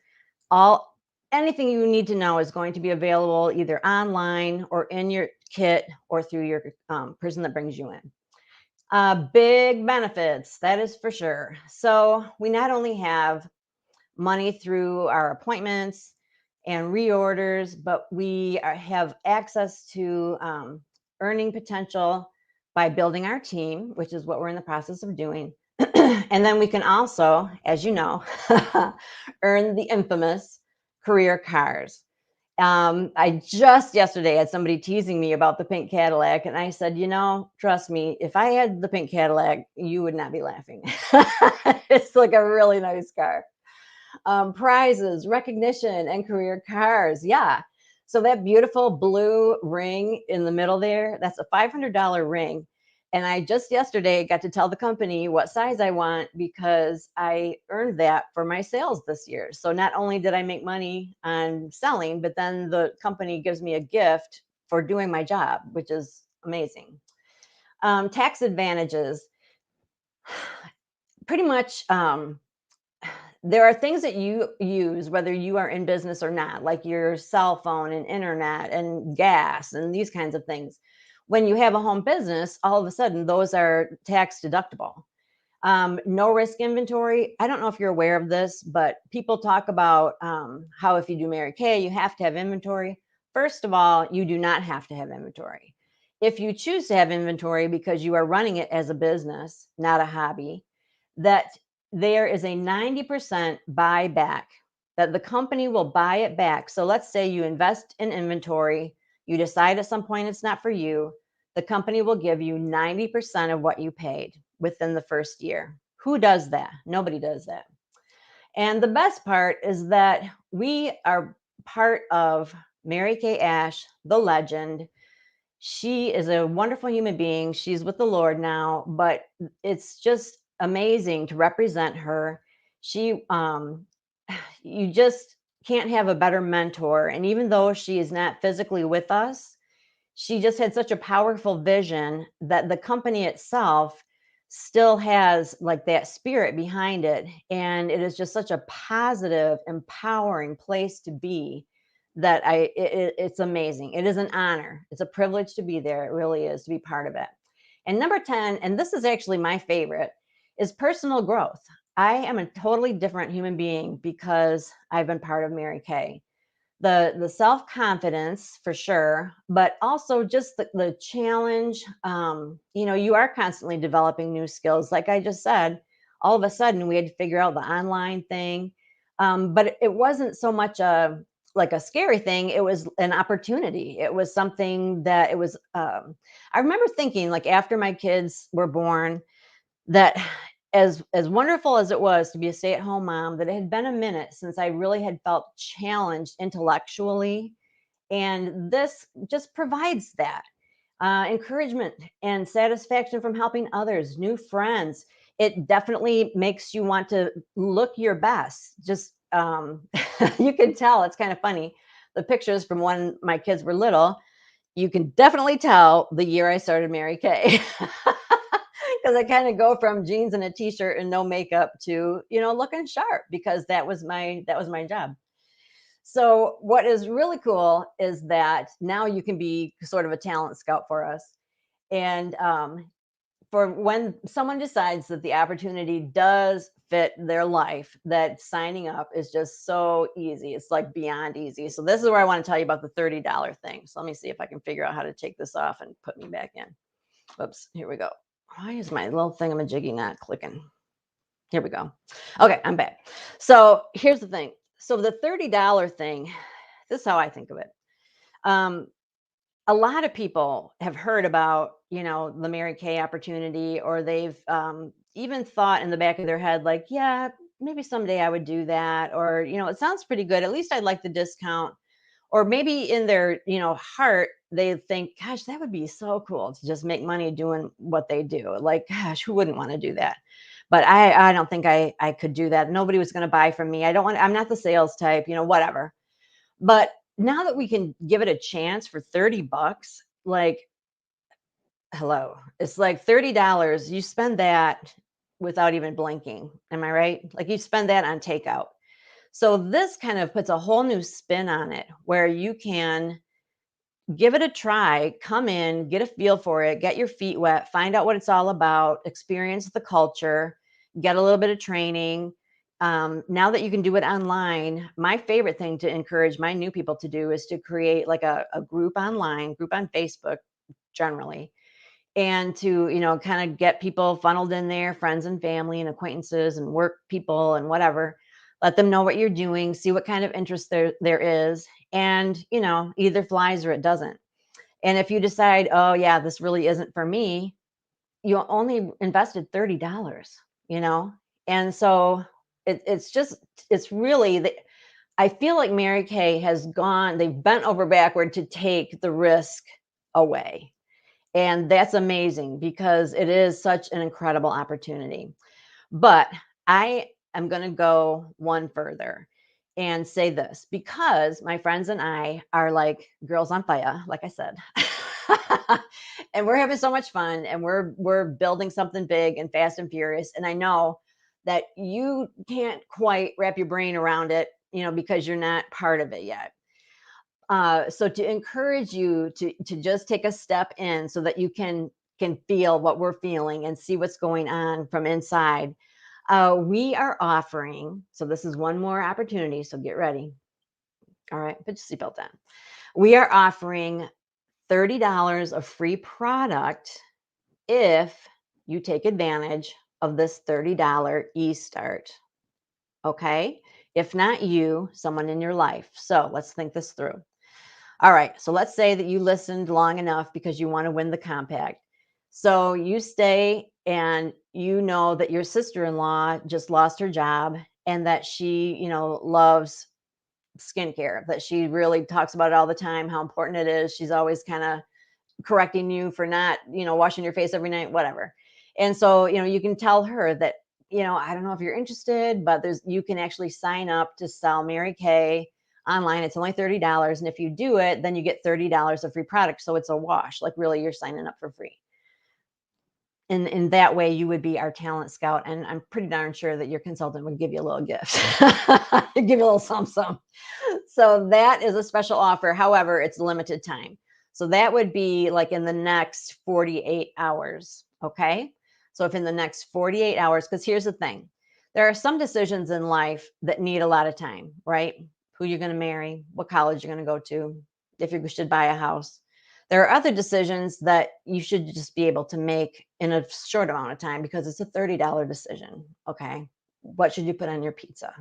anything you need to know is going to be available either online or in your kit or through your person that brings you in. Big benefits, that is for sure. So we not only have money through our appointments and reorders, but we have access to earning potential by building our team, which is what we're in the process of doing. And then we can also, as you know, earn the infamous career cars. I just yesterday had somebody teasing me about the pink Cadillac, and I said, trust me, if I had the pink Cadillac, you would not be laughing. It's like a really nice car. Prizes, recognition, and career cars. Yeah. So that beautiful blue ring in the middle there, that's a $500 ring. And I just yesterday got to tell the company what size I want because I earned that for my sales this year. So not only did I make money on selling, but then the company gives me a gift for doing my job, which is amazing. Tax advantages. Pretty much, there are things that you use whether you are in business or not, like your cell phone and internet and gas and these kinds of things. When you have a home business, all of a sudden those are tax deductible. No risk inventory. I don't know if you're aware of this, but people talk about how if you do Mary Kay, you have to have inventory. First of all, you do not have to have inventory. If you choose to have inventory because you are running it as a business, not a hobby, that there is a 90% buyback, that the company will buy it back. So let's say you invest in inventory, you decide at some point it's not for you, the company will give you 90% of what you paid within the first year. Who does that? Nobody does that. And the best part is that we are part of Mary Kay Ash, the legend. She is a wonderful human being. She's with the Lord now, but it's just amazing to represent her. She, you just can't have a better mentor. And even though she is not physically with us, she just had such a powerful vision that the company itself still has like that spirit behind it. And it is just such a positive, empowering place to be that it's amazing. It is an honor. It's a privilege to be there. It really is, to be part of it. And number 10, and this is actually my favorite, is personal growth. I am a totally different human being because I've been part of Mary Kay. The self-confidence for sure, but also just the challenge. You are constantly developing new skills. Like I just said, all of a sudden we had to figure out the online thing. But it wasn't so much a scary thing. It was an opportunity. It was something that it was, I remember thinking, like, after my kids were born, that as wonderful as it was to be a stay-at-home mom, that it had been a minute since I really had felt challenged intellectually, and this just provides that encouragement and satisfaction from helping others, new friends. It definitely makes you want to look your best. Just you can tell, it's kind of funny, the pictures from when my kids were little, you can definitely tell the year I started Mary Kay. Because I kind of go from jeans and a t-shirt and no makeup to, looking sharp, because that was my job. So what is really cool is that now you can be sort of a talent scout for us. And for when someone decides that the opportunity does fit their life, that signing up is just so easy. It's like beyond easy. So this is where I want to tell you about the $30 thing. So let me see if I can figure out how to take this off and put me back in. Whoops, here we go. Why is my little thingamajiggy not clicking? Here we go. Okay, I'm back. So here's the thing. So the $30 thing, this is how I think of it. Um, a lot of people have heard about, the Mary Kay opportunity, or they've even thought in the back of their head, like, yeah, maybe someday I would do that. Or, it sounds pretty good. At least I'd like the discount. Or maybe in their, heart, they think, gosh, that would be so cool to just make money doing what they do. Like, gosh, who wouldn't want to do that? But I don't think I could do that. Nobody was going to buy from me. I'm not the sales type, whatever. But now that we can give it a chance for 30 bucks, like, hello, it's like $30. You spend that without even blinking. Am I right? Like, you spend that on takeout. So this kind of puts a whole new spin on it, where you can give it a try, come in, get a feel for it, get your feet wet, find out what it's all about, experience the culture, get a little bit of training. Now that you can do it online, my favorite thing to encourage my new people to do is to create like a group online, group on Facebook generally, and to, kind of get people funneled in there, friends and family and acquaintances and work people and whatever. Let them know what you're doing, see what kind of interest there is, and, either flies or it doesn't. And if you decide, oh yeah, this really isn't for me, you only invested $30, you know? And so it's really I feel like Mary Kay they've bent over backward to take the risk away. And that's amazing because it is such an incredible opportunity. But I am going to go one further and say this because my friends and I are like girls on fire, like I said. And we're having so much fun and we're building something big and fast and furious. And I know that you can't quite wrap your brain around it, because you're not part of it yet. So to encourage you to just take a step in so that you can feel what we're feeling and see what's going on from inside. We are offering, so this is one more opportunity, so get ready. All right, put your seatbelt on. We are offering $30 of free product if you take advantage of this $30 e-start. Okay? If not you, someone in your life. So let's think this through. All right. So let's say that you listened long enough because you want to win the compact. So you stay and you know that your sister-in-law just lost her job and that she, loves skincare, that she really talks about it all the time, how important it is. She's always kind of correcting you for not, washing your face every night, whatever. And so, you can tell her that, I don't know if you're interested, but you can actually sign up to sell Mary Kay online. It's only $30. And if you do it, then you get $30 of free product. So it's a wash. Like really, you're signing up for free. And in that way, you would be our talent scout. And I'm pretty darn sure that your consultant would give you a little gift, give you a little something. So that is a special offer. However, it's limited time. So that would be like in the next 48 hours. Okay. So if in the next 48 hours, because here's the thing, there are some decisions in life that need a lot of time, right? Who you're going to marry, what college you're going to go to, if you should buy a house. There are other decisions that you should just be able to make in a short amount of time because it's a $30 decision. Okay. What should you put on your pizza?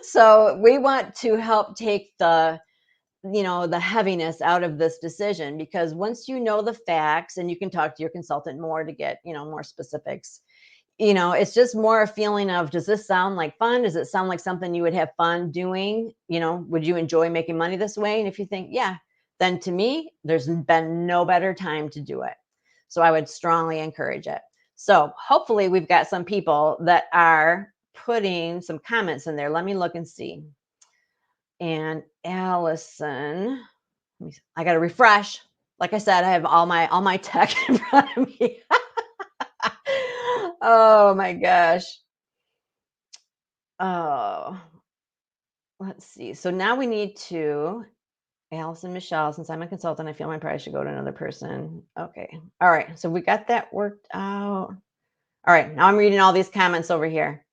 So we want to help take the heaviness out of this decision, because once you know the facts and you can talk to your consultant more to get, more specifics, it's just more a feeling of, does this sound like fun? Does it sound like something you would have fun doing? Would you enjoy making money this way? And if you think, yeah, then to me, there's been no better time to do it. So I would strongly encourage it. So hopefully we've got some people that are putting some comments in there. Let me look and see. And Allison, I got to refresh. Like I said, I have all my tech in front of me. Oh my gosh. Oh, let's see. So now we need to, Allison Michelle, since I'm a consultant, I feel my price should go to another person. Okay. All right. So we got that worked out. All right. Now I'm reading all these comments over here.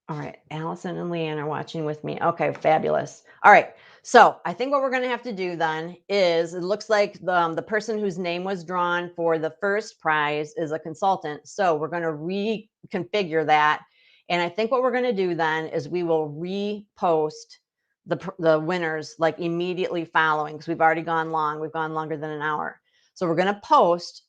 All right. Allison and Leanne are watching with me. Okay. Fabulous. All right. So I think what we're going to have to do then is, it looks like the person whose name was drawn for the first prize is a consultant. So we're going to reconfigure that. And I think what we're going to do then is we will repost the winners like immediately following, because we've already gone long. We've gone longer than an hour. So we're going to post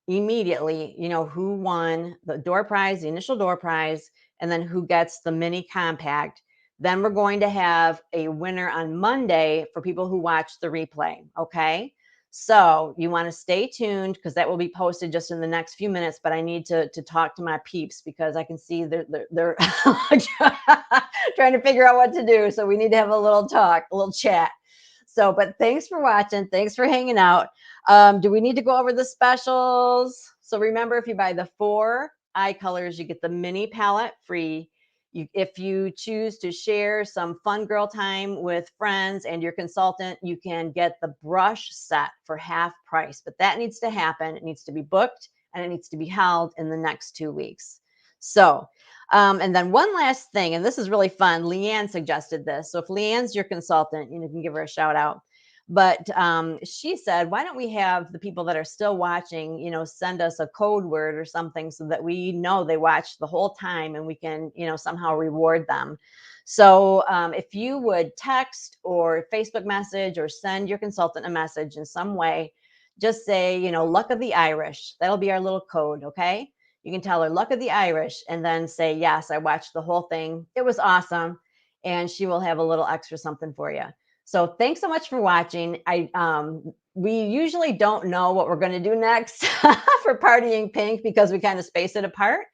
immediately, who won the door prize, the initial door prize, and then who gets the mini compact. Then we're going to have a winner on Monday for people who watch the replay. Okay. So you want to stay tuned because that will be posted just in the next few minutes. But I need to talk to my peeps because I can see they're trying to figure out what to do. So we need to have a little talk, a little chat. So, but thanks for watching. Thanks for hanging out. Do we need to go over the specials? So remember, if you buy the 4 eye colors, you get the mini palette free. If you choose to share some fun girl time with friends and your consultant, you can get the brush set for half price. But that needs to happen. It needs to be booked and it needs to be held in the next 2 weeks. So, and then one last thing, and this is really fun. Leanne suggested this. So if Leanne's your consultant, you can give her a shout out. But she said, why don't we have the people that are still watching, send us a code word or something so that we know they watched the whole time and we can, somehow reward them. So if you would text or Facebook message or send your consultant a message in some way, just say, luck of the Irish. That'll be our little code. Okay. You can tell her luck of the Irish and then say, yes, I watched the whole thing. It was awesome. And she will have a little extra something for you. So thanks so much for watching. We usually don't know what we're going to do next for Partying Pink because we kind of space it apart.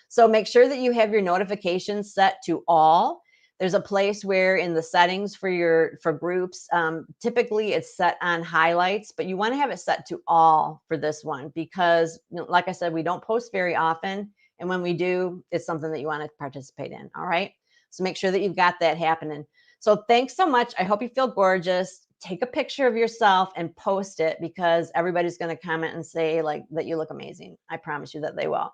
So make sure that you have your notifications set to all. There's a place where in the settings for groups, typically it's set on highlights, but you want to have it set to all for this one because, like I said, we don't post very often, and when we do, it's something that you want to participate in. All right, so make sure that you've got that happening. So thanks so much. I hope you feel gorgeous. Take a picture of yourself and post it because everybody's going to comment and say like that you look amazing. I promise you that they will.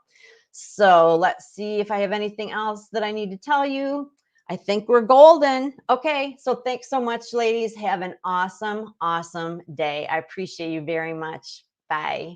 So let's see if I have anything else that I need to tell you. I think we're golden. Okay. So thanks so much, ladies. Have an awesome, awesome day. I appreciate you very much. Bye.